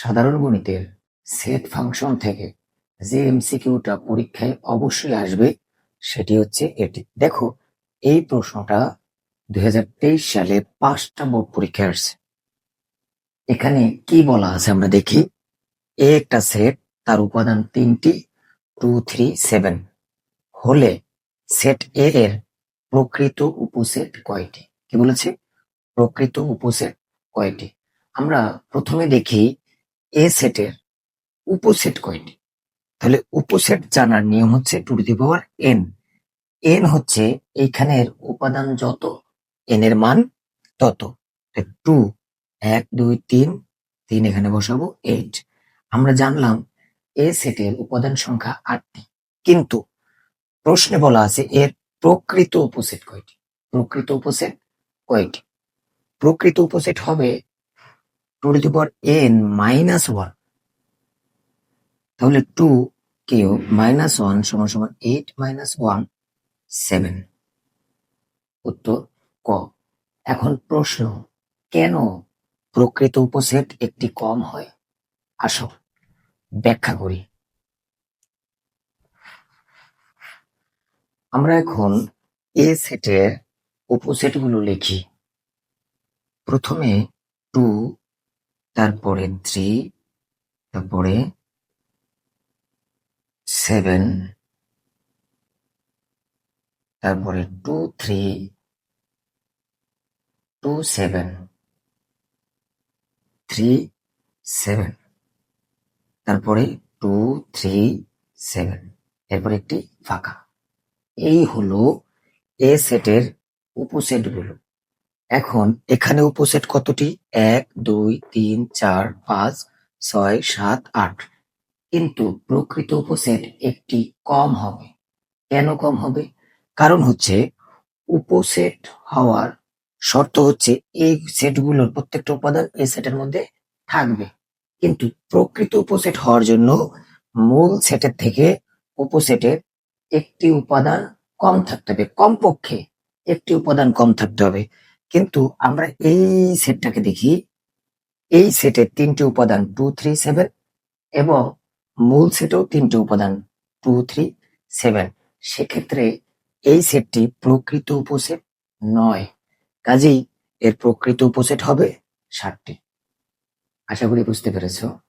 সাধারণ গণিতের set function থেকে যে এমসিকিউটা পরীক্ষায় অবশ্যই আসবে সেটি হচ্ছে এটি। দেখো, এই প্রশ্নটা 2023 সালে 5টা বোর্ড পরীক্ষায় আসছে। এখানে কি বলা আছে আমরা দেখি। এ একটা সেট, তার উপাদান 3টি, 2, 3, 7 হলে সেট এ এর প্রকৃত উপসেট কয়টি? কি বলেছে? প্রকৃত উপসেট কয়টি? আমরা প্রথমে দেখি এ সেটের উপসেট কয়টি। তাহলে উপসেট জানার নিয়ম হচ্ছে 2n। n হচ্ছে এইখানের উপাদান যত, n এর মান তত। 2, 1, 2, 3 এখানে বসাবো 8। আমরা জানলাম এ সেটের উপাদান সংখ্যা 8টি, কিন্তু প্রশ্নে বলা আছে এর প্রকৃত উপসেট কয়টি। প্রকৃত উপসেট কয়টি? প্রকৃত উপসেট হবে 2n-1। তাহলে 2 কিউব -1 সমান সমান 8 - 1 7। উত্তর ক। এখন প্রশ্ন, কেন প্রকৃত উপসেট একটি কম হয়? আসো ব্যাখ্যা করি। আমরা এখন এ সেটের উপসেট গুলো লিখি। প্রথমে 2, তারপরে 3, তারপরে 7, তারপরে 2, 3, 2, 7, 3, 7, তারপরে 2, 3, 7, এরপর একটি ফাঁকা। এই হলো এ সেটের উপসেট গুলো। এখন এখানে উপসেট কতটি? 1, 2, 3, 4, 5, 6, 7, 8। কিন্তু প্রকৃত উপসেট একটি কম হবে। কেন কম হবে? কারণ হচ্ছে উপসেট হওয়ার শর্ত হচ্ছে এই সেটগুলোর প্রত্যেকটা উপাদান এই সেটের মধ্যে থাকবে। কিন্তু প্রকৃত উপসেট হওয়ার জন্য মূল সেটের থেকে উপসেটের একটি উপাদান কম থাকতে হবে, কমপক্ষে একটি উপাদান কম থাকতে হবে। কিন্তু আমরা এই সেটটাকে দেখি, এই সেটের 3টি উপাদান 2, 3, 7 এবং মূল সেটেও 3টি উপাদান 2, 3, 7। সেক্ষেত্রে এই সেটটি প্রকৃত উপসেট নয়। কাজেই এর প্রকৃত উপসেট হবে 7টি। আশা করি বুঝতে পেরেছো।